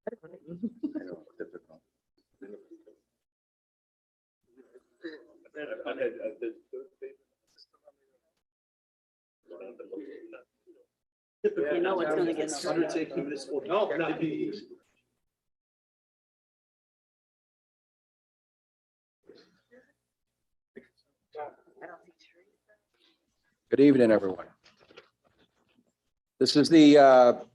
I know, difficult. You know it's gonna get started. Undertaking this will not be easy. Good evening, everyone. This is the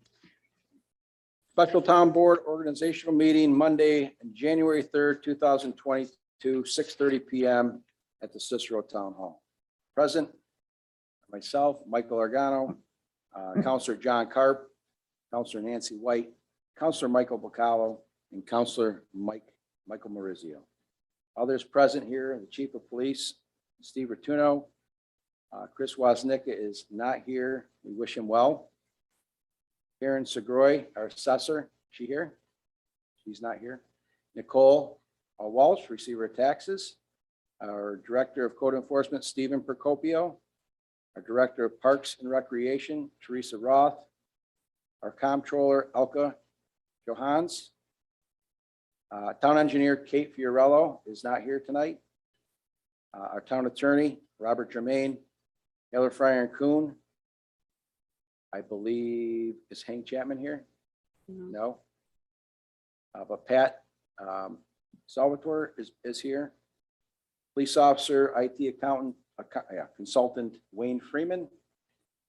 Special Town Board Organizational Meeting, Monday, January 3rd, 2022, 6:30 PM at the Cicero Town Hall. Present, myself, Michael Argano, Counselor John Carp, Counselor Nancy White, Counselor Michael Bacallo, and Counselor Michael Maurizio. Others present here, the Chief of Police, Steve Rotuno. Chris Woznicka is not here. We wish him well. Karen Segroy, our assessor, she here? She's not here. Nicole Walsh, receiver of taxes. Our Director of Code Enforcement, Stephen Procopio. Our Director of Parks and Recreation, Teresa Roth. Our Comptroller, Elka Johans. Town Engineer, Kate Fiorello, is not here tonight. Our Town Attorney, Robert Germain. Heather Fryer and Kuhn. I believe, is Hank Chapman here? No. But Pat Salvatore is here. Police Officer, IT Accountant, Consultant Wayne Freeman,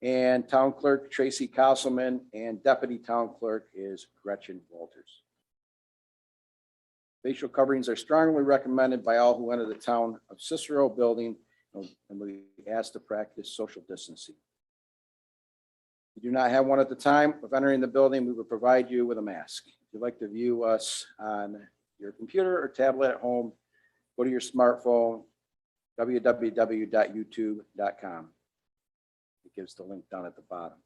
and Town Clerk Tracy Castleman, and Deputy Town Clerk is Gretchen Walters. Facial coverings are strongly recommended by all who enter the Town of Cicero building, and we ask to practice social distancing. If you do not have one at the time of entering the building, we will provide you with a mask. If you'd like to view us on your computer or tablet at home, go to your smartphone, www.youtube.com. It gives the link down at the bottom.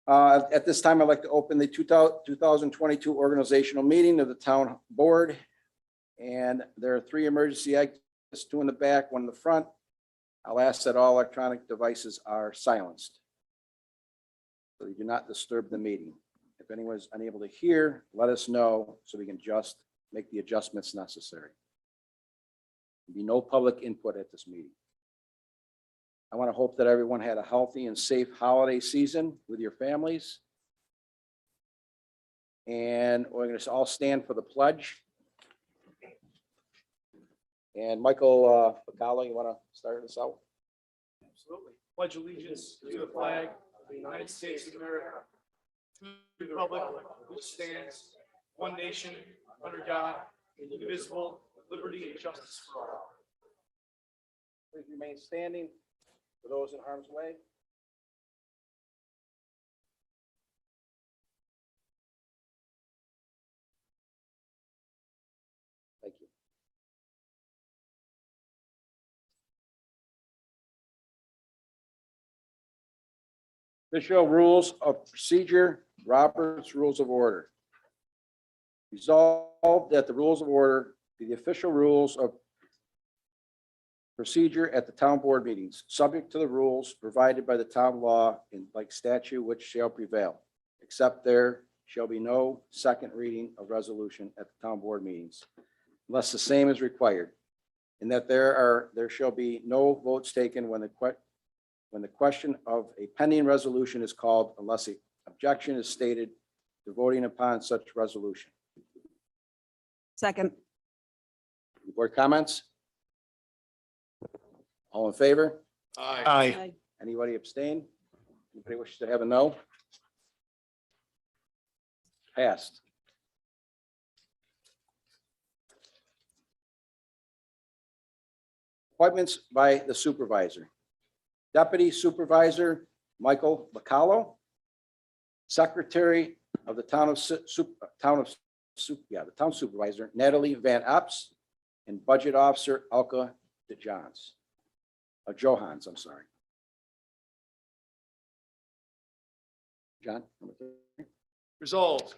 At this time, I'd like to open the 2022 organizational meeting of the Town Board. And there are 3 emergency exits, 2 in the back, 1 in the front. I'll ask that all electronic devices are silenced, so you do not disturb the meeting. If anyone is unable to hear, let us know so we can make the adjustments necessary. There'll be no public input at this meeting. I want to hope that everyone had a healthy and safe holiday season with your families. And we're going to all stand for the pledge. And Michael Bacallo, you want to start us out? Absolutely. Pledge allegiance to the flag of the United States of America, to the republic which stands one nation under God, indivisible, with liberty and justice for all. Please remain standing for those in harm's way. Thank you. Official Rules of Procedure, Robert's Rules of Order. Resolved that the rules of order be the official rules of procedure at the town board meetings, subject to the rules provided by the town law and like statute which shall prevail, except there shall be no second reading of resolution at the town board meetings unless the same is required, and that there shall be no votes taken when the question of a pending resolution is called unless an objection is stated to voting upon such resolution. Second. Board comments? All in favor? Aye. Anybody abstain? Anybody wishes to have a no? Passed. Appointments by the supervisor. Deputy Supervisor Michael Bacallo. Secretary of the Town Supervisor Natalie Van Epps, and Budget Officer Elka Johans, I'm sorry. John? Number 3. Resolved,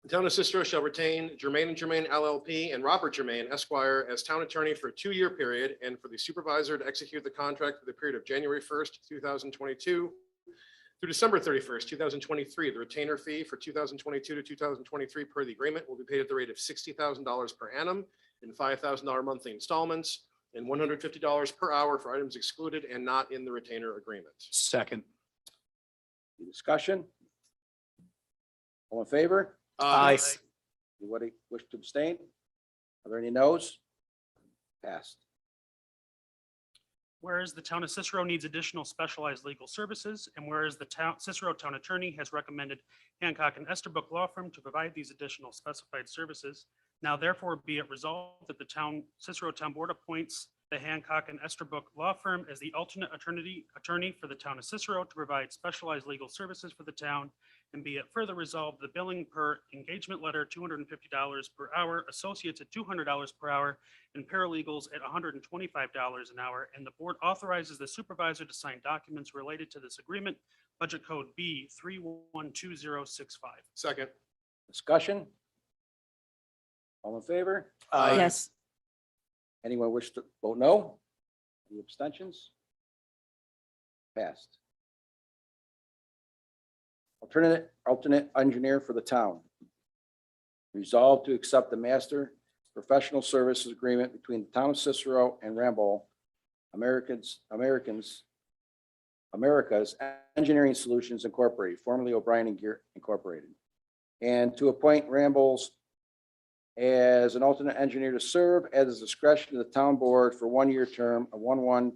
the town of Cicero shall retain Germain and Germain LLP and Robert Germain Esquire as town attorney for a 2-year period, and for the supervisor to execute the contract for the period of January 1st, 2022 Through December 31st, 2023, the retainer fee for 2022 to 2023 per the agreement will be paid at the rate of $60,000 per annum in $5,000 monthly installments and $150 per hour for items excluded and not in the retainer agreement. Second. Any discussion? All in favor? Aye. Anybody wish to abstain? Are there any noes? Passed. Whereas the town of Cicero needs additional specialized legal services, and whereas the Cicero Town Attorney has recommended Hancock and Esterbrook Law Firm to provide these additional specified services, now therefore be it resolved that the Cicero Town Board appoints the Hancock and Esterbrook Law Firm as the alternate attorney for the town of Cicero to provide specialized legal services for the town, and be it further resolved, the billing per engagement letter, $250 per hour, associates at $200 per hour, and paralegals at $125 an hour, and the board authorizes the supervisor to sign documents related to this agreement, budget code B 312065. Second. Discussion? All in favor? Aye. Yes. Anyone wish to vote no? Any abstentions? Passed. Alternate engineer for the town. Resolved to accept the master professional services agreement between the town of Cicero and Ramboll America's Engineering Solutions Incorporated, formerly O'Brien and Gear Incorporated, and to appoint Ramboll's as an alternate engineer to serve at the discretion of the town board for 1-year term of 1/1/22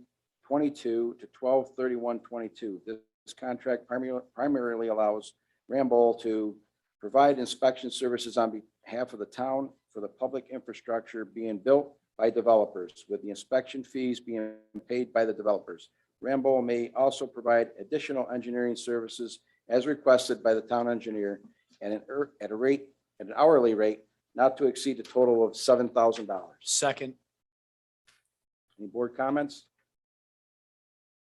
to 12/31/22. This contract primarily allows Ramboll to provide inspection services on behalf of the town for the public infrastructure being built by developers, with the inspection fees being paid by the developers. Ramboll may also provide additional engineering services as requested by the town engineer at an hourly rate not to exceed a total of $7,000. Second. Any board comments?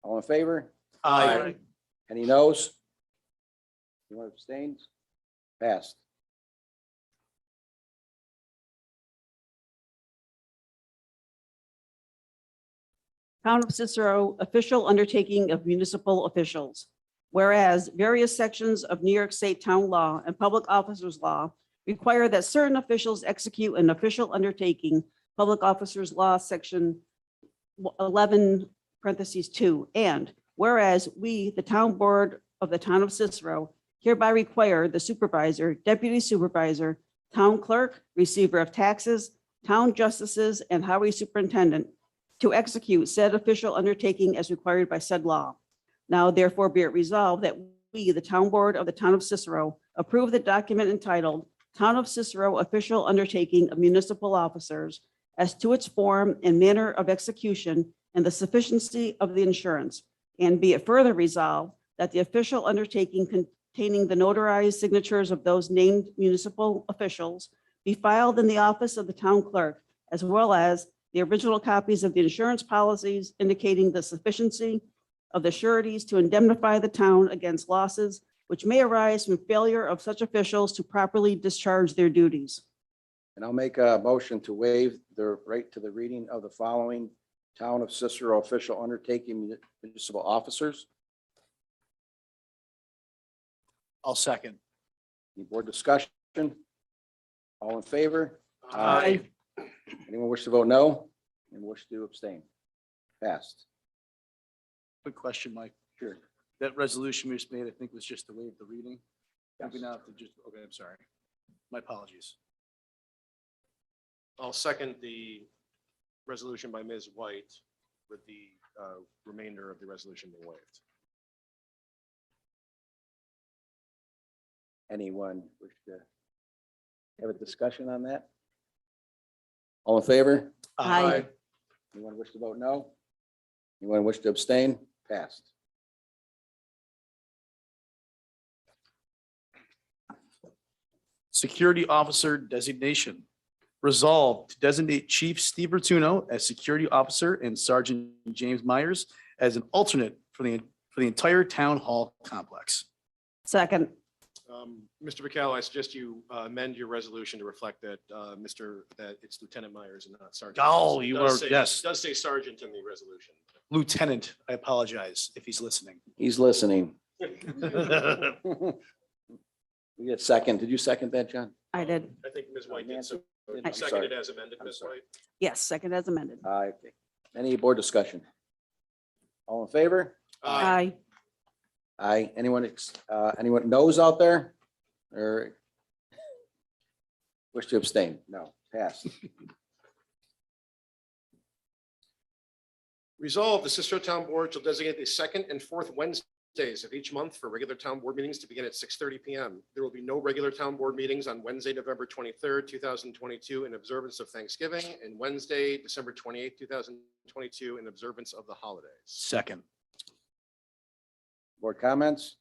All in favor? Aye. Any noes? Anyone abstains? Passed. Town of Cicero official undertaking of municipal officials. Whereas various sections of New York State town law and public officers law require that certain officials execute an official undertaking, public officers law, section 11(2). And whereas we, the town board of the town of Cicero, hereby require the supervisor, deputy supervisor, town clerk, receiver of taxes, town justices, and highway superintendent to execute said official undertaking as required by said law. Now therefore be it resolved that we, the town board of the town of Cicero, approve the document entitled Town of Cicero Official Undertaking of Municipal Officers as to its form and manner of execution and the sufficiency of the insurance. And be it further resolved that the official undertaking containing the notarized signatures of those named municipal officials be filed in the office of the town clerk, as well as the original copies of the insurance policies indicating the sufficiency of the sureties to indemnify the town against losses which may arise from failure of such officials to properly discharge their duties. And I'll make a motion to waive the right to the reading of the following Town of Cicero official undertaking municipal officers. I'll second. Any board discussion? All in favor? Aye. Anyone wish to vote no? Anyone wish to abstain? Passed. Quick question, Mike. Sure. That resolution we just made, I think, was just to waive the reading. Yes. Maybe not to just, okay, I'm sorry. My apologies. I'll second the resolution by Ms. White with the remainder of the resolution being waived. Anyone wish to have a discussion on that? All in favor? Aye. Anyone wish to vote no? Anyone wish to abstain? Passed. Security officer designation. Resolved to designate Chief Steve Rotuno as security officer and Sergeant James Myers as an alternate for the entire town hall complex. Second. Mr. McCall, I suggest you amend your resolution to reflect that that it's Lieutenant Myers and not Sergeant. Oh, It you does are- say- yes. It does say Sergeant in the resolution. Lieutenant, I apologize if he's listening. He's listening. We get second. Did you second that, John? I did. I think Ms. White did, so I'm seconded sorry. as amended, I'm Ms. sorry. White. Yes, second as amended. Aye. Any board discussion? All in favor? Aye. Aye. Anyone knows out there? Or wish to abstain? No, pass. Resolved, the Cicero Town Board shall designate the second and fourth Wednesdays of each month for regular town board meetings to begin at 6:30 PM. There will be no regular town board meetings on Wednesday, November 23rd, 2022 in observance of Thanksgiving, and Wednesday, December 28th, 2022 in observance of the holidays. Second. Board comments?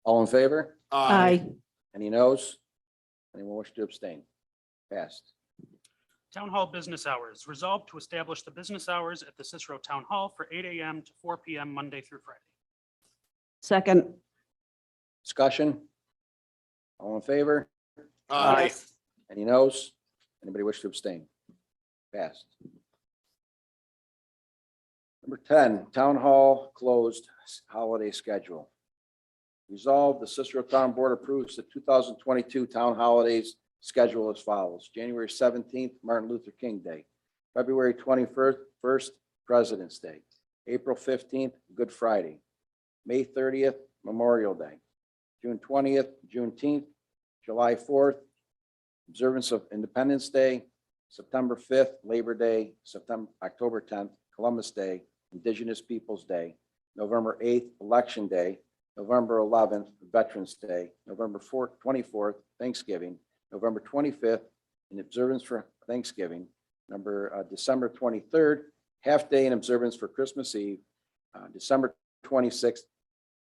All in favor? Aye. Any noes? Anyone wish to abstain? Passed. Town Hall business hours. Resolved to establish the business hours at the Cicero Town Hall for 8 a.m. to 4 p.m. Monday through Friday. Second. Discussion? All in favor? Aye. Any noes? Anybody wish to abstain? Passed. Number 10, Town Hall closed holiday schedule. Resolved, the Cicero Town Board approves the 2022 town holidays schedule as follows. January 17th, Martin Luther King Day. February 21st, President's Day. April 15th, Good Friday. May 30th, Memorial Day. June 20th, Juneteenth. July 4th, observance of Independence Day. September 5th, Labor Day. October 10th, Columbus Day, Indigenous Peoples' Day. November 8th, Election Day. November 11th, Veterans Day. November 24th, Thanksgiving. November 25th, in observance for Thanksgiving. December 23rd, half day in observance for Christmas Eve. December 26th,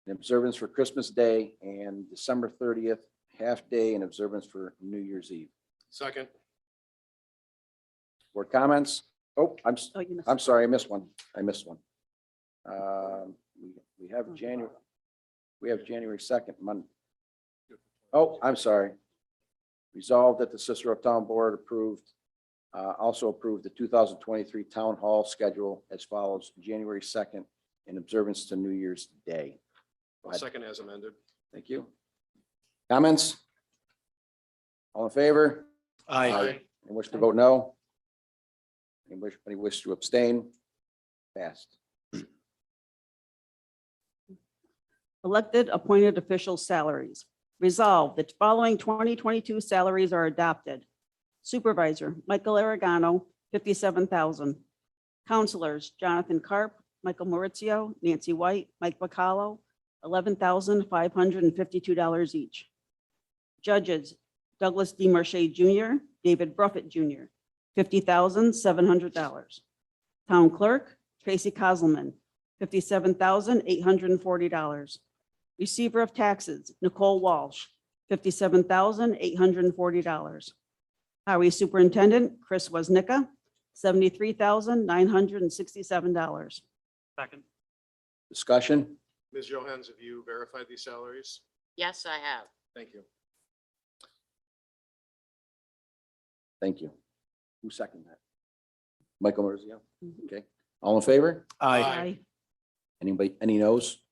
in observance for Christmas Day, and December 30th, half day in observance for New Year's Eve. Second. Board comments? Oh, Oh, you missed. I'm sorry, I missed one. We have January 2nd, Monday. Oh, I'm sorry. Resolved that the Cicero Town Board also approved the 2023 Town Hall schedule as follows: January 2nd in observance to New Year's Day. Go ahead. Second as amended. Thank you. Comments? All in favor? Aye. Any wish to vote no? Anybody wish to abstain? Passed. Elected appointed official salaries. Resolved that following 2022 salaries are adopted. Supervisor Michael Aragano, 57,000. Counselors Jonathan Carp, Michael Maurizio, Nancy White, Mike Bacallo, $11,552 each. Judges Douglas D. Marche Jr., David Bruffett Jr., $50,700. Town Clerk Tracy Kozlman, $57,840. Receiver of Taxes Nicole Walsh, $57,840. Highway Superintendent Chris Woznicka, $73,967. Second. Discussion? Ms. Johans, have you verified these salaries? Yes, I have. Thank you. Thank you. Who seconded that? Michael Marzio? Okay. All in favor? Aye. Anybody, any noes?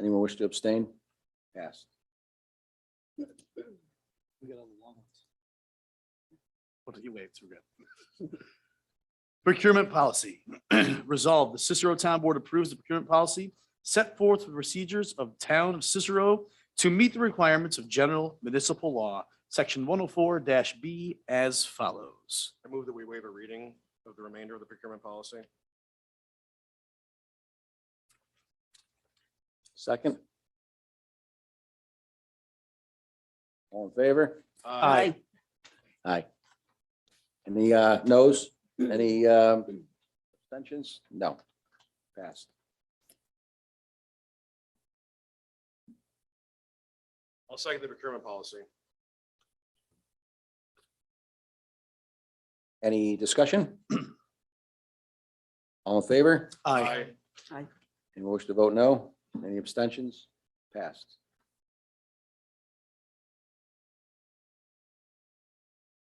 Anyone wish to abstain? Passed. What did you wave through? Procurement policy. Resolved, the Cicero Town Board approves the procurement policy set forth the procedures of Town of Cicero to meet the requirements of general municipal law, section 104-B as follows. I move that we waive a reading of the remainder of the procurement policy. Second? All in favor? Aye. Aye. Any noes? Any abstentions? No. Passed. I'll second the procurement policy. Any discussion? All in favor? Aye. Anyone wish to vote no? Any abstentions? Passed.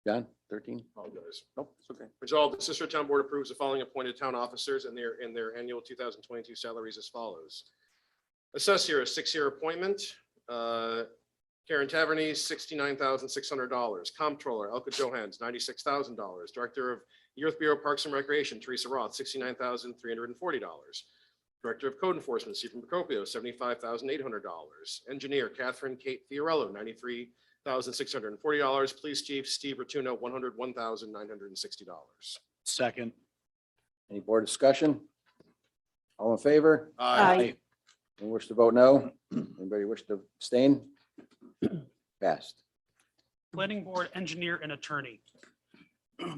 John? 13? Apologize. Nope, it's okay. Resolved, the Cicero Town Board approves the following appointed town officers and their annual 2022 salaries as follows. Assessor, a 6-year appointment. Karen Taverny, $69,600. Comptroller, Elka Johans, $96,000. Director of Youth Bureau Parks and Recreation, Teresa Roth, $69,340. Director of Code Enforcement, Stephen Procopio, $75,800. Engineer, Catherine Kate Fiorello, $93,640. Police Chief, Steve Rotuno, $101,960. Second. Any board discussion? All in favor? Aye. Anyone wish to vote no? Anybody wish to abstain? Passed. Planning Board Engineer and Attorney.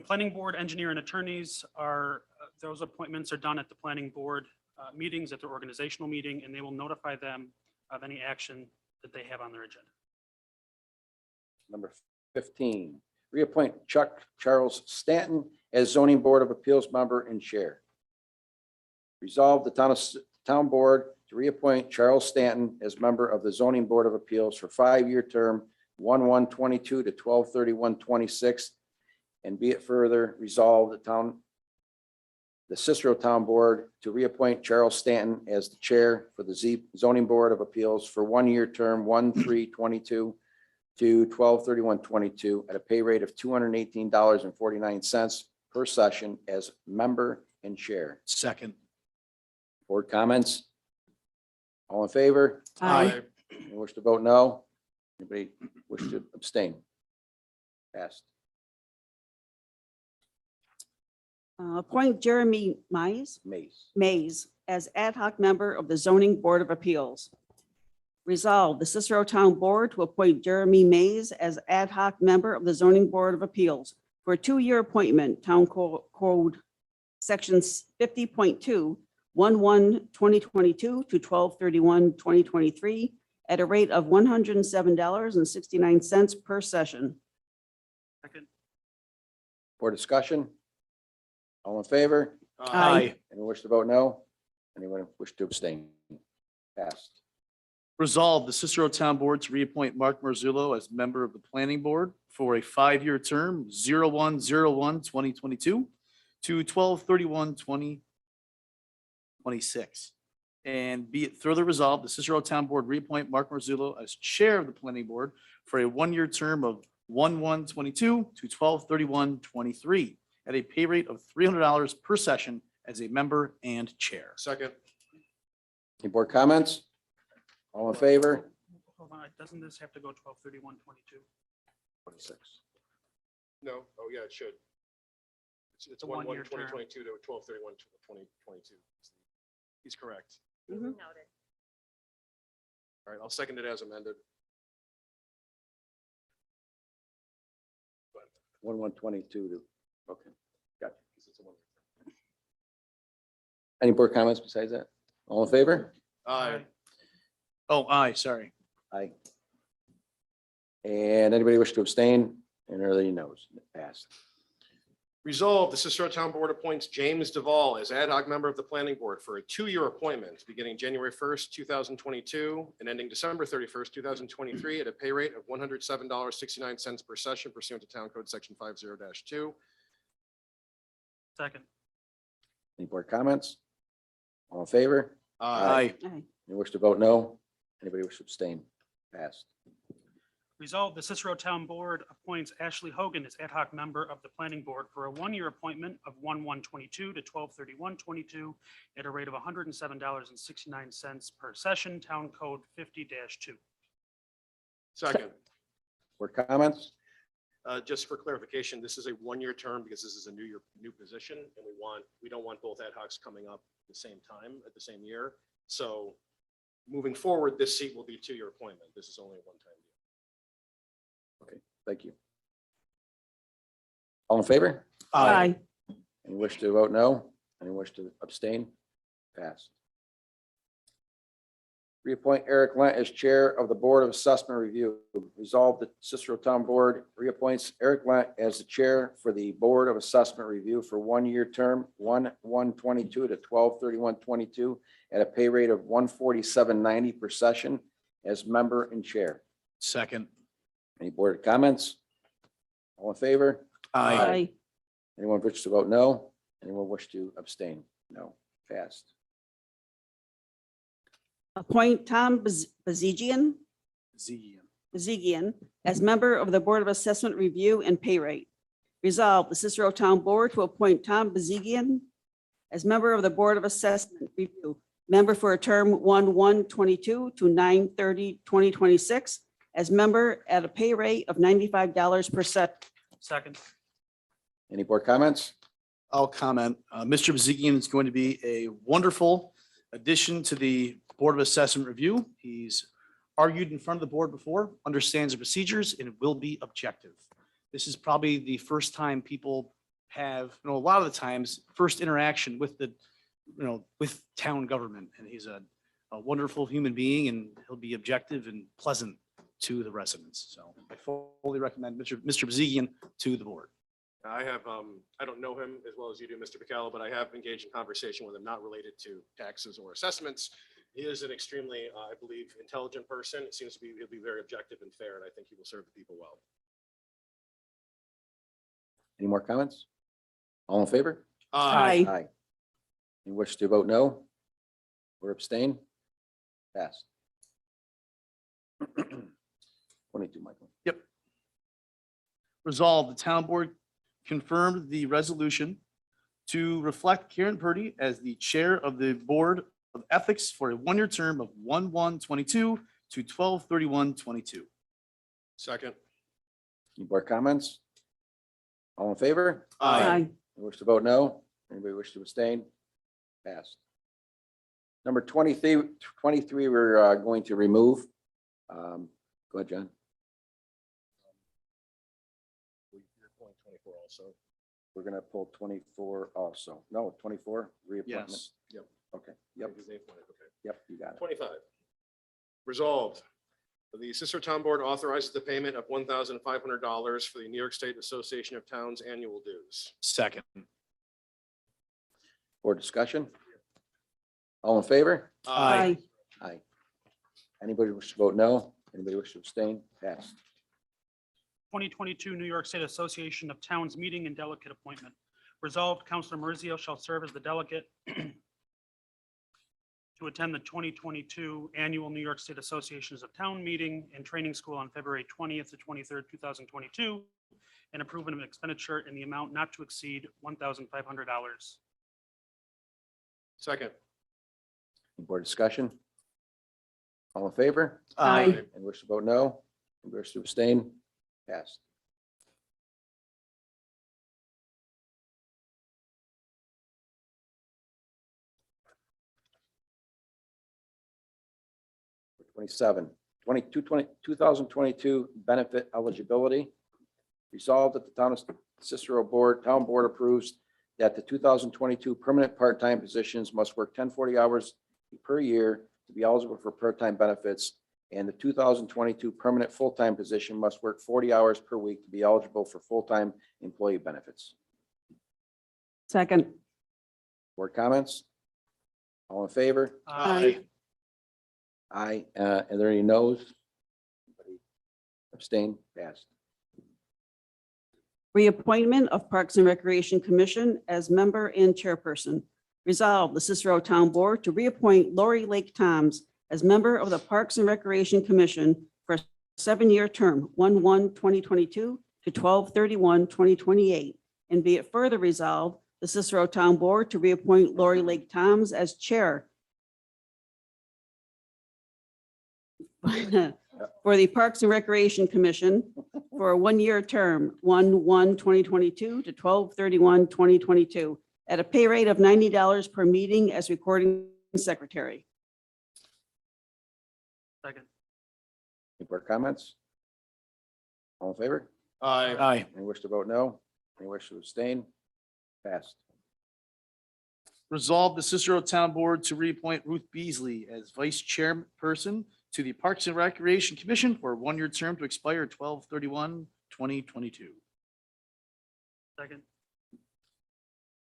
Planning Board Engineer and Attorneys are, those appointments are done at the Planning Board meetings, at their organizational meeting, and they will notify them of any action that they have on their agenda. Number 15, reappoint Chuck Charles Stanton as zoning board of appeals member and chair. Resolve the town board to reappoint Charles Stanton as member of the zoning board of appeals for 5-year term, 1/1/22 to 12/31/26. And be it further resolved, the Cicero Town Board to reappoint Charles Stanton as the chair for the zoning board of appeals for 1-year term, 1/3/22 to 12/31/22 at a pay rate of $218.49 per session as member and chair. Second. Board comments? All in favor? Aye. Anyone wish to vote no? Anybody wish to abstain? Passed. Appoint Jeremy Mays as ad hoc member of the Zoning Board of Appeals. Resolve the Cicero Town Board to appoint Jeremy Mays as ad hoc member of the Zoning Board of Appeals for a 2-year appointment, Town Code Sections 50.2, 1/1/2022 to 12/31/2023 at a rate of $107.69 per session. Second. Board discussion? All in favor? Aye. Anyone wish to vote no? Anyone wish to abstain? Passed. Resolve the Cicero Town Board to reappoint Mark Marzullo as member of the Planning Board for a 5-year term, 01/01/2022 to 12/31/2026. And be it further resolved, the Cicero Town Board reappoint Mark Marzullo as chair of the Planning Board for a 1-year term of 1/1/22 to 12/31/23 at a pay rate of $300 per session as a member and chair. Second. Any board comments? All in favor? Hold on, doesn't this have to go 12/31/22? 26. No, oh yeah, it should. It's A 1-year 1/1/2022 to 12/31/2022. He's correct. Mhm. All right, I'll second it as amended. 1/1/22 to, okay, got it. Any board comments besides that? All in favor? Aye. Oh, aye, sorry. Aye. And anybody wish to abstain? And everybody knows, passed. Resolved, the Cicero Town Board appoints James Duvall as ad hoc member of the Planning Board for a 2-year appointment beginning January 1st, 2022 and ending December 31st, 2023 at a pay rate of $107.69 per session pursuant to Town Code Section 50-2. Second. Any board comments? All in favor? Aye. Aye. Any wish to vote no? Anybody wish to abstain? Passed. Resolved, the Cicero Town Board appoints Ashley Hogan as ad hoc member of the Planning Board for a 1-year appointment of 1/1/22 to 12/31/22 at a rate of $107.69 per session, Town Code 50-2. Second. Board comments? Just for clarification, this is a 1-year term because this is a new position and we don't want both ad hocs coming up at the same time, at the same year. So moving forward, this seat will be a 2-year appointment. This is only a one-time deal. Thank you. All in favor? Aye. Any wish to vote no? Any wish to abstain? Passed. Reappoint Eric Lent as Chair of the Board of Assessment Review. Resolved that Cicero Town Board reappoints Eric Lent as the Chair for the Board of Assessment Review for 1-year term, 1/1/22 to 12/31/22 at a pay rate of $147.90 per session as member and chair. Second. Any board comments? All in favor? Aye. Anyone wish to vote no? Anyone wish to abstain? No. Passed. Appoint Tom Bazigian as member of the Board of Assessment Review and Pay Rate. Resolved, the Cicero Town Board to appoint Tom Bazigian as member of the Board of Assessment Review, member for a term 1/1/22 to 9/30/2026, as member at a pay rate of $95 per set. Second. Any board comments? I'll comment. Mr. Bezigian is going to be a wonderful addition to the Board of Assessment Review. He's argued in front of the board before, understands the procedures, and will be objective. This is probably the first time people have, a lot of the times, first interaction with with town government. And he's a wonderful human being, and he'll be objective and pleasant to the residents. So I fully recommend Mr. Bezigian to the board. I have, I don't know him as well as you do, Mr. Picallo, but I have engaged in conversation with him, not related to taxes or assessments. He is an extremely, I believe, intelligent person. It seems to be, he'll be very objective and fair, and I think he will serve the people well. Any more comments? All in favor? Aye. Aye. Any wish to vote no? Or abstain? Passed. 22, Michael. Resolved, the town board confirmed the resolution to reflect Karen Purdy as the chair of the Board of Ethics for a one-year term of 1/1/22 to 12/31/22. Second. Any board comments? All in favor? Aye. Any wish to vote no? Anybody wish to abstain? Passed. Number 23, we're going to remove. Go ahead, John. You're pulling 24 also. We're going to pull 24 also. No, 24 reappointment. Yes. Yep. Okay. Yep. Because they appointed, okay. Yep. You got it. 25. Resolved, the Cicero Town Board authorizes the payment of $1,500 for the New York State Association of Towns annual dues. Second. Board discussion? All in favor? Aye. Aye. Anybody wish to vote no? Anybody wish to abstain? Passed. 2022 New York State Association of Towns Meeting and Delegate Appointment. Resolved, Councilor Marizio shall serve as the delegate to attend the 2022 Annual New York State Associations of Town Meeting and Training School on February 20th to 23rd, 2022, and approve an expenditure in the amount not to exceed $1,500. Second. Any board discussion? All in favor? Aye. And wish to vote no? And wish to abstain? Passed. Twenty-seven, 2022 benefit eligibility. Resolved that the town of Cicero Town Board approves that the 2022 permanent part-time positions must work 1040 hours per year to be eligible for part-time benefits, and the 2022 permanent full-time position must work 40 hours per week to be eligible for full-time employee benefits. Second. Board comments? All in favor? Aye. Aye. Are there any noes? Anybody abstain? Passed. Reappointment of Parks and Recreation Commission as member and chairperson. Resolved, the Cicero Town Board to reappoint Lori Lake Toms as member of the Parks and Recreation Commission for a 7-year term, 1/1/2022 to 12/31/2028. And be it further resolved, the Cicero Town Board to reappoint Lori Lake Toms as chair for the Parks and Recreation Commission for a 1-year term, 1/1/2022 to 12/31/2022, at a pay rate of $90 per meeting as recording secretary. Second. Any board comments? All in favor? Aye. Any wish to vote no? Any wish to abstain? Passed. Resolved, the Cicero Town Board to reappoint Ruth Beasley as vice chairperson to the Parks and Recreation Commission for a 1-year term to expire 12/31/2022. Second.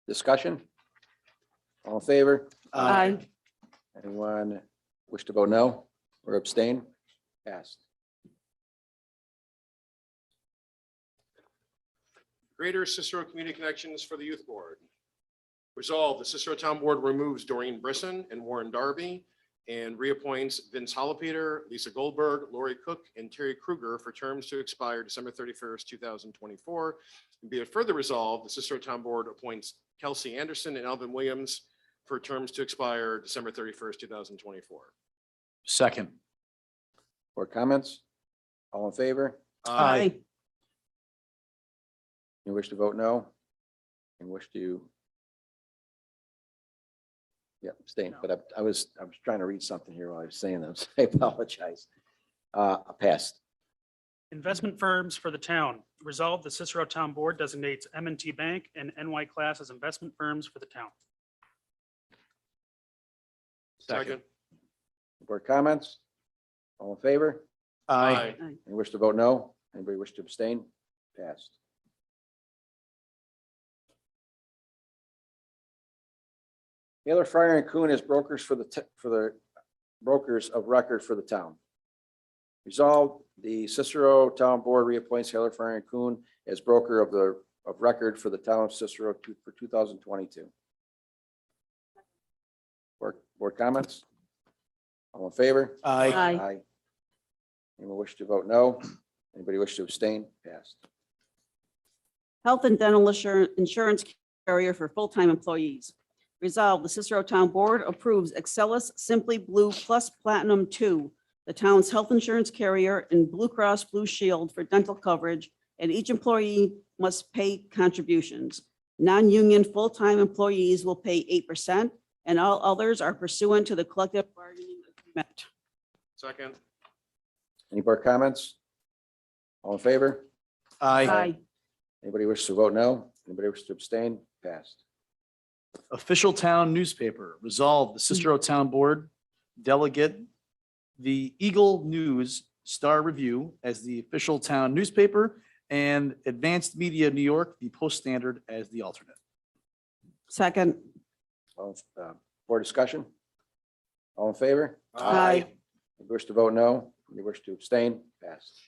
Discussion? All in favor? Aye. Anyone wish to vote no or abstain? Passed. Greater Cicero Community Connections for the Youth Board. Resolved, the Cicero Town Board removes Doreen Brisson and Warren Darby and reappoints Vince Holopeter, Lisa Goldberg, Lori Cook, and Terry Kruger for terms to expire December 31st, 2024. And be it further resolved, the Cicero Town Board appoints Kelsey Anderson and Alvin Williams for terms to expire December 31st, 2024. Second. Board comments? All in favor? Aye. You wish to vote no? And wish to? Yeah, abstain, but I was trying to read something here while I was saying them, so I apologize. Passed. Investment firms for the town. Resolved, the Cicero Town Board designates M&T Bank and NY Class as investment firms for the town. Second. Board comments? All in favor? Aye. Any wish to vote no? Anybody wish to abstain? Passed. Taylor, Fryer and Kuhn as brokers for the brokers of record for the town. Resolved, the Cicero Town Board reappoints Taylor, Fryer and Kuhn as broker of record for the town of Cicero for 2022. Board comments? All in favor? Aye. Aye. Anyone wish to vote no? Anybody wish to abstain? Passed. Health and dental insurance carrier for full-time employees. Resolved, the Cicero Town Board approves Excelis Simply Blue Plus Platinum 2, the town's health insurance carrier, and Blue Cross Blue Shield for dental coverage, and each employee must pay contributions. Non-union full-time employees will pay 8%, and all others are pursuant to the collective bargaining agreement. Second. Any board comments? All in favor? Aye. Anybody wish to vote no? Anybody wish to abstain? Passed. Official town newspaper. Resolved, the Cicero Town Board delegate the Eagle News Star Review as the official town newspaper and Advanced Media New York, the Post Standard, as the alternate. Second. Board discussion? All in favor? Aye. Any wish to vote no? Any wish to abstain? Passed.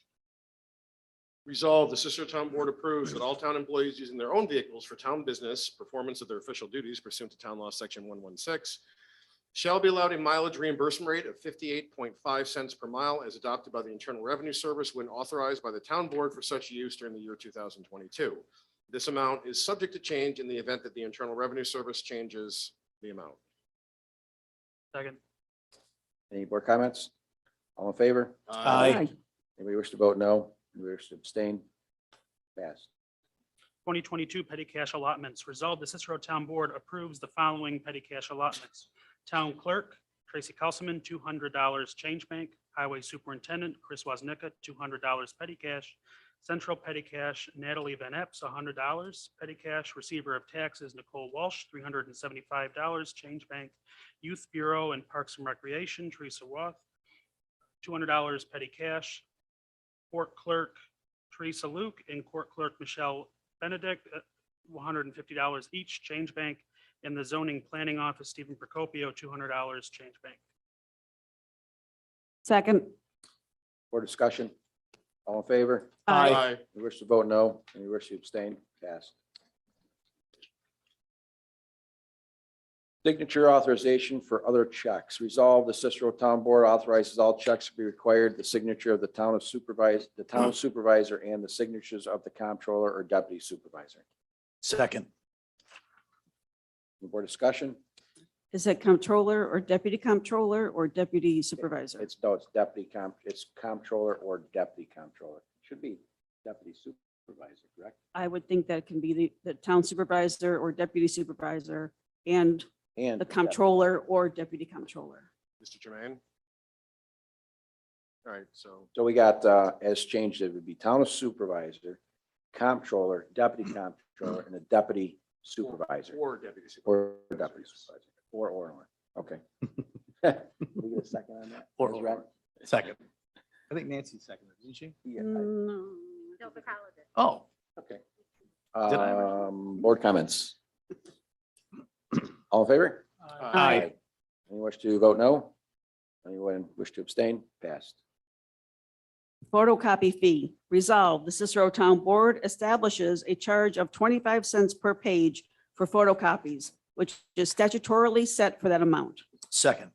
Resolved, the Cicero Town Board approves that all town employees using their own vehicles for town business, performance of their official duties pursuant to Town Law Section 116, shall be allowed a mileage reimbursement rate of 58.5 cents per mile as adopted by the Internal Revenue Service when authorized by the town board for such use during the year 2022. This amount is subject to change in the event that the Internal Revenue Service changes the amount. Second. Any board comments? All in favor? Aye. Anybody wish to vote no? Anybody wish to abstain? Passed. 2022 petty cash allotments. Resolved, the Cicero Town Board approves the following petty cash allotments. Town Clerk, Tracy Kelseman, $200 change bank. Highway Superintendent, Chris Woznicka, $200 petty cash. Central petty cash, Natalie Van Epps, $100 petty cash. Receiver of taxes, Nicole Walsh, $375 change bank. Youth Bureau and Parks and Recreation, Teresa Roth, $200 petty cash. Court Clerk, Teresa Luke, and Court Clerk, Michelle Benedict, $150 each, change bank. And the Zoning Planning Office, Stephen Procopio, $200 change bank. Second. Board discussion? All in favor? Aye. Any wish to vote no? Any wish to abstain? Passed. Signature authorization for other checks. Resolved, the Cicero Town Board authorizes all checks to be required, the signature of the town supervisor and the signatures of the comptroller or deputy supervisor. Second. Any board discussion? Is it comptroller or deputy comptroller or deputy supervisor? It's comptroller or deputy comptroller. Should be deputy supervisor, correct? I would think that can be the town supervisor or deputy supervisor and And the comptroller or deputy comptroller. Mr. Jermaine? All right, so So we got, as changed, it would be town supervisor, comptroller, deputy comptroller, and a deputy supervisor. or deputy Or supervisor. deputy supervisor, or, okay. We get a second on that? Or- Ms. Wright? Second. I think Nancy seconded, didn't she? Yeah, No. Oh, okay. Did I? Board comments? All in favor? Aye. Anyone wish to vote no? Anyone wish to abstain? Passed. Photocopy fee. Resolved, the Cicero Town Board establishes a charge of 25 cents per page for photocopies, which is statutorily set for that amount. Second.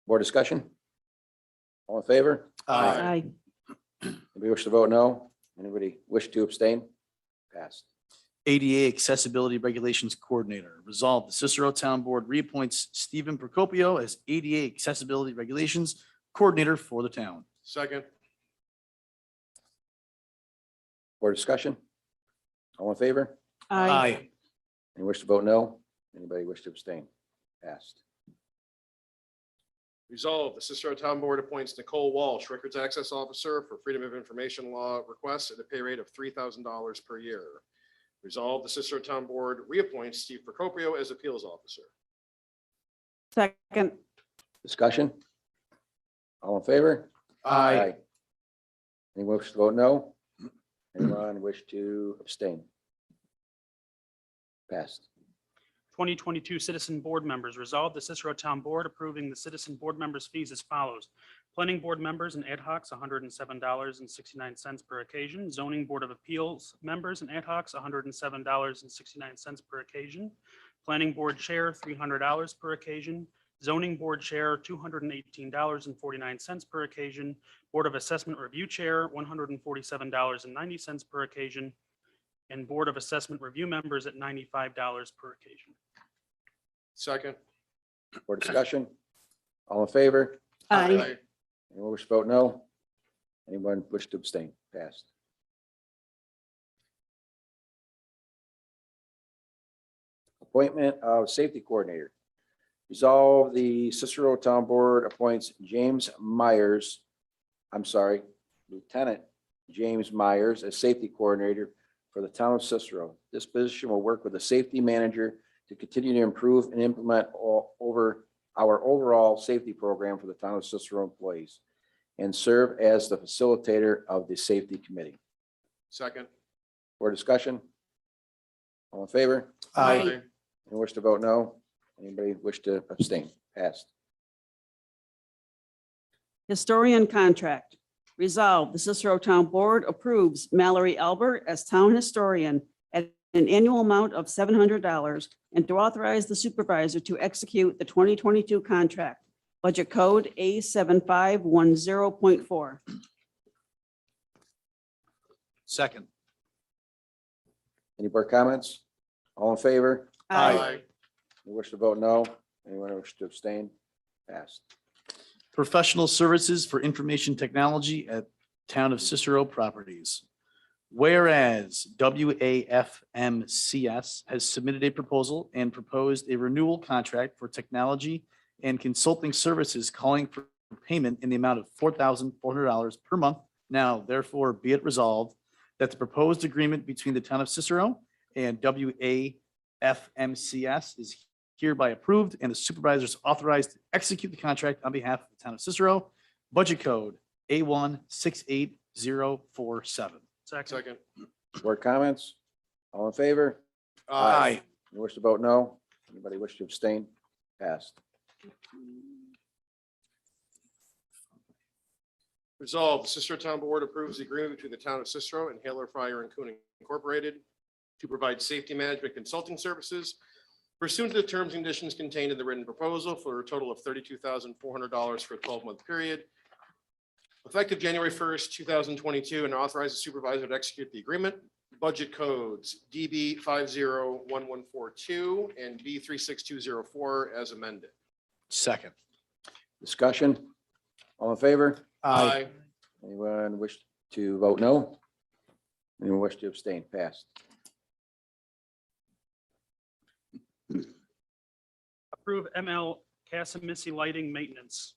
Board discussion? All in favor? Aye. Anybody wish to vote no? Anybody wish to abstain? Passed. ADA Accessibility Regulations Coordinator. Resolved, the Cicero Town Board reappoints Stephen Procopio as ADA Accessibility Regulations Coordinator for the town. Second. Board discussion? All in favor? Aye. Any wish to vote no? Anybody wish to abstain? Passed. Resolved, the Cicero Town Board appoints Nicole Walsh, Records Access Officer for Freedom of Information Law requests at a pay rate of $3,000 per year. Resolved, the Cicero Town Board reappoints Steve Procopio as Appeals Officer. Second. Discussion? All in favor? Anyone wish to vote no? Anyone wish to abstain? Passed. 2022 Citizen Board Members. Resolved, the Cicero Town Board approving the Citizen Board Members' fees as follows. Planning Board members and ad hocs, $107.69 per occasion. Zoning Board of Appeals members and ad hocs, $107.69 per occasion. Planning Board Chair, $300 per occasion. Zoning Board Chair, $218.49 per occasion. Board of Assessment Review Chair, $147.90 per occasion. And Board of Assessment Review members at $95 per occasion. Second. Board discussion? All in favor? Aye. Anyone wish to vote no? Anyone wish to abstain? Passed. Appointment of Safety Coordinator. Resolve the Cicero Town Board appoints Lieutenant James Myers as Safety Coordinator for the town of Cicero. This position will work with the safety manager to continue to improve and implement our overall safety program for the town of Cicero employees and serve as the facilitator of the safety committee. Second. For discussion? All in favor? Aye. Anyone wish to vote no? Anybody wish to abstain? Passed. Historian contract. Resolved, the Cicero Town Board approves Mallory Albert as town historian at an annual amount of $700 and to authorize the supervisor to execute the 2022 contract. Budget code A7510.4. Second. Any board comments? All in favor? Aye. Anyone wish to vote no? Anyone wish to abstain? Passed. Professional Services for Information Technology at Town of Cicero Properties. Whereas WAFMCS has submitted a proposal and proposed a renewal contract for technology and consulting services calling for payment in the amount of $4,400 per month. Now, therefore, be it resolved that the proposed agreement between the Town of Cicero and WAFMCS is hereby approved and the supervisor is authorized to execute the contract on behalf of the Town of Cicero. Budget code A1688047. Second. Board comments? All in favor? Aye. Anyone wish to vote no? Anybody wish to abstain? Passed. Resolved, the Cicero Town Board approves the agreement between the Town of Cicero and Haler, Fryer and Kuhn Incorporated to provide safety management consulting services pursuant to the terms and conditions contained in the written proposal for a total of $32,400 for a 12-month period. Effective January 1st, 2022, and authorize the supervisor to execute the agreement. Budget codes DB 501142 and B 36204 as amended. Second. Discussion? All in favor? Aye. Anyone wish to vote no? Anyone wish to abstain? Passed. Approve ML Casamissy Lighting Maintenance.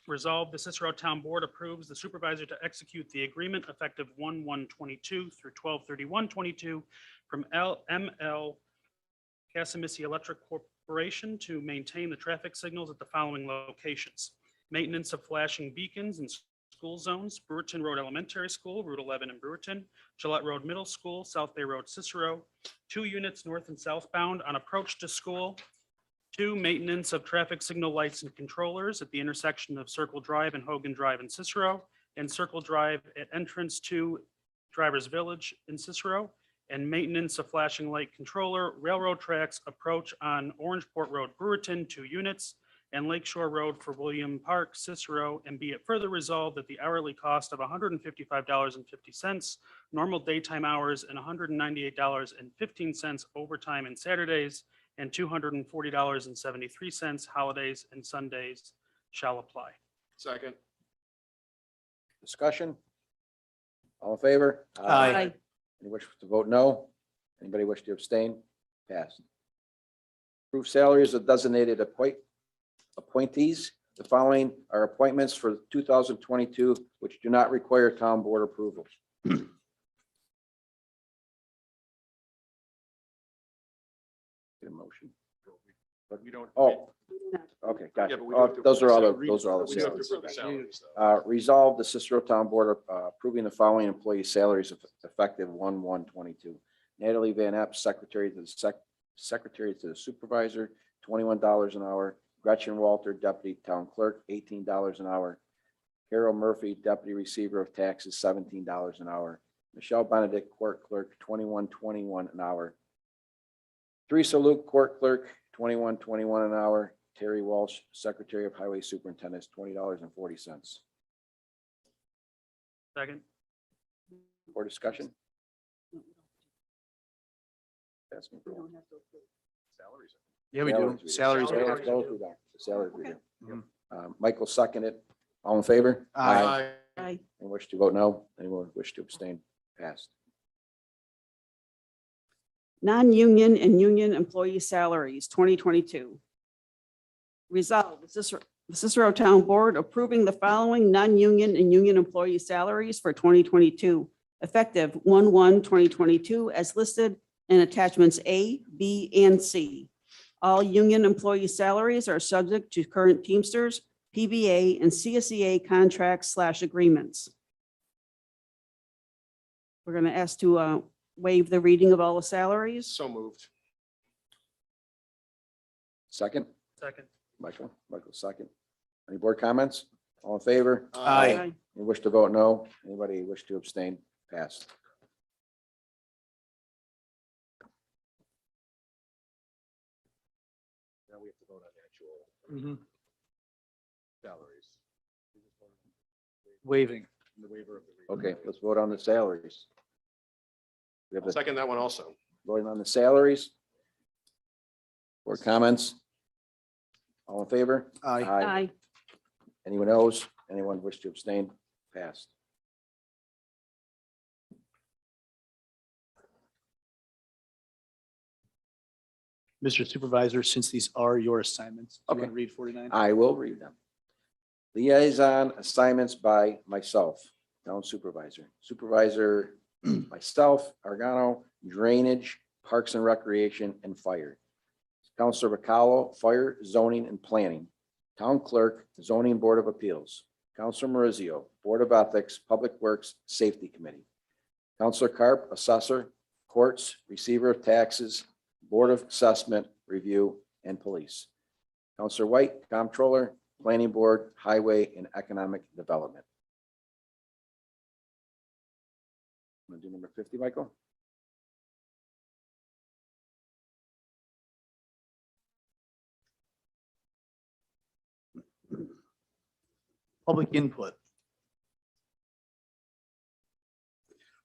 Resolved, the Cicero Town Board approves the supervisor to execute the agreement effective 1/1/22 through 12/31/22 from ML Casamissy Electric Corporation to maintain the traffic signals at the following locations. Maintenance of flashing beacons in school zones, Brewerton Road Elementary School, Route 11 in Brewerton, Gillette Road Middle School, South Bay Road, Cicero, 2 units north and southbound on approach to school, 2, maintenance of traffic signal lights and controllers at the intersection of Circle Drive and Hogan Drive in Cicero, and Circle Drive at entrance to Drivers Village in Cicero, and maintenance of flashing light controller, railroad tracks approach on Orangeport Road, Brewerton, 2 units, and Lakeshore Road for William Park, Cicero, and be it further resolved that the hourly cost of $155.50, normal daytime hours, and $198.15 overtime and Saturdays, and $240.73 holidays and Sundays shall apply. Second. Discussion? All in favor? Aye. Any wish to vote no? Anybody wish to abstain? Passed. Approve salaries of designated appointees. The following are appointments for 2022, which do not require town board approval. Get a motion. But we don't. Oh, okay, Yeah, gotcha. but we do have to Those are all approve the, those are all the We do have to salaries. approve the salaries, though. Resolve the Cicero Town Board approving the following employee salaries effective 1/1/22. Natalie Van Epp, secretary to the secretary to the supervisor, $21 an hour. Gretchen Walter, deputy town clerk, $18 an hour. Carol Murphy, deputy receiver of taxes, $17 an hour. Michelle Benedict, court clerk, $21.21 an hour. Teresa Luke, court clerk, $21.21 an hour. Terry Walsh, secretary of highway superintendent, $20.40. Second. For discussion? Asking for one. Salaries. Yeah, we do. Salaries. We have to go through that. The salaries we Okay. do. Michael seconded. All in favor? Aye. Aye. Anyone wish to vote no? Anyone wish to abstain? Passed. Non-union and union employee salaries, 2022. Resolved, the Cicero Town Board approving the following non-union and union employee salaries for 2022, effective 1/1/2022, as listed in attachments A, B, and C. All union employee salaries are subject to current Teamsters, PBA, and CSEA contracts/agreements. We're going to ask to waive the reading of all the salaries. So moved. Second, Second. Michael second. Any board comments? All in favor? Aye. Any wish to vote no? Anybody wish to abstain? Passed. Now we have to vote on the actual Mhm. salaries. Waiving. The waiver of the. Okay, let's vote on the salaries. We have I'll the second that one also. voting on the salaries. Board comments? All in favor? Aye. Aye. Anyone else? Anyone wish to abstain? Passed. Mr. Supervisor, since these are your assignments, do you want Okay. to read 49? I will read them. Liaison assignments by myself, town supervisor. Supervisor, myself, Argano, drainage, parks and recreation, and fire. Counselor Bacallo, fire, zoning, and planning. Town clerk, zoning board of appeals. Counselor Marizio, board of ethics, public works, safety committee. Counselor Carp, assessor, courts, receiver of taxes, board of assessment, review, and police. Counselor White, comptroller, planning board, highway, and economic development. Want to do number 50, Michael? Public input.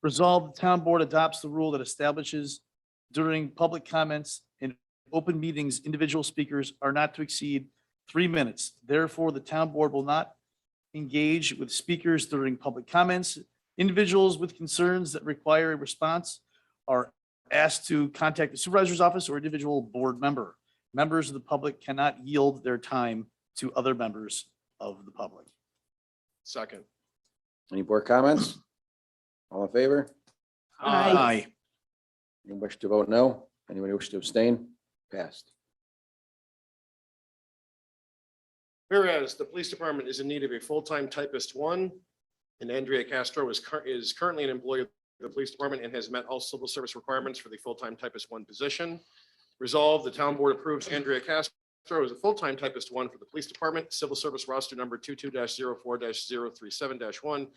Resolved, the town board adopts the rule that establishes during public comments in open meetings, individual speakers are not to exceed 3 minutes. Therefore, the town board will not engage with speakers during public comments. Individuals with concerns that require a response are asked to contact the supervisor's office or individual board member. Members of the public cannot yield their time to other members of the public. Second. Any board comments? All in favor? Aye. Anyone wish to vote no? Anyone wish to abstain? Passed. Whereas the police department is in need of a full-time typist one, and Andrea Castro is currently an employee of the police department and has met all civil service requirements for the full-time typist one position. Resolved, the town board approves Andrea Castro Castro as a full-time typist 1 for the police department, civil service roster number 22-04-037-1,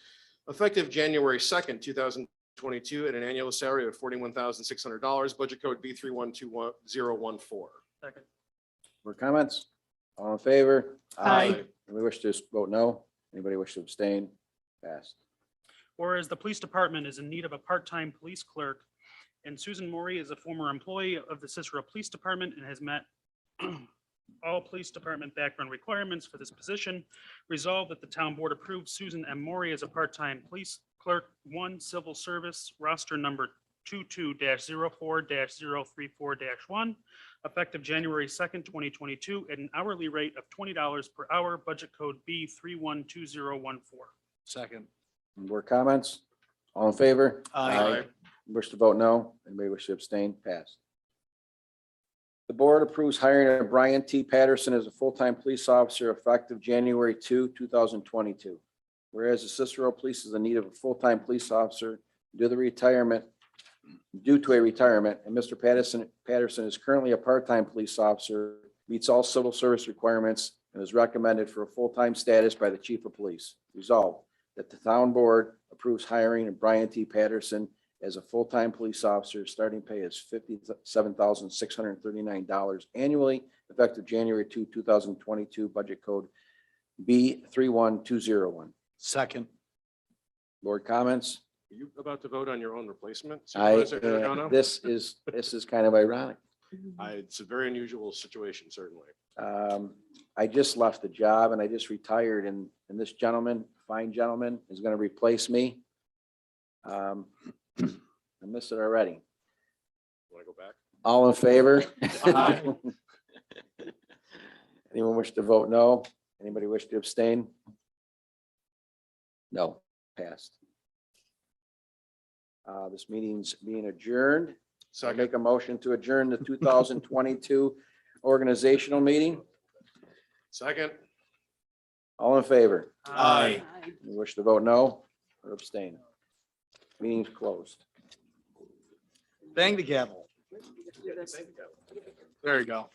effective January 2nd, 2022, at an annual salary of $41,600, budget code B312014. Second. More comments? All in favor? Aye. Anybody wish to vote no? Anybody wish to abstain? Passed. Whereas the police department is in need of a part-time police clerk, and Susan Maury is a former employee of the Cicero Police Department and has met all police department background requirements for this position. Resolved that the town board approves Susan M. Maury as a part-time police clerk 1, civil service, roster number 22-04-034-1, effective January 2nd, 2022, at an hourly rate of $20 per hour, budget code B312014. Second. More comments? All in favor? Aye. Wish to vote no? Anybody wish to abstain? Passed. The board approves hiring of Brian T. Patterson as a full-time police officer effective January 2, 2022. Whereas the Cicero Police is in need of a full-time police officer due to a retirement, and Mr. Patterson is currently a part-time police officer, meets all civil service requirements, and is recommended for a full-time status by the chief of police. Resolved that the town board approves hiring of Brian T. Patterson as a full-time police officer. Starting pay is $57,639 annually, effective January 2, 2022, budget code B31201. Second. Board comments? Are you about to vote on your own replacement? I, Supervisor Giordano? this is kind of ironic. It's a very unusual situation, certainly. I just left the job and I just retired, and this gentleman, fine gentleman, is going to replace me. I missed it already. Want to go back? All in favor? Aye. Anyone wish to vote no? Anybody wish to abstain? No, passed. This meeting's being adjourned. I Second. make a motion to adjourn the 2022 organizational meeting. Second. All in favor? Aye. You wish to vote no or abstain? Meeting's closed. Bang the gavel. Thank you. There you go.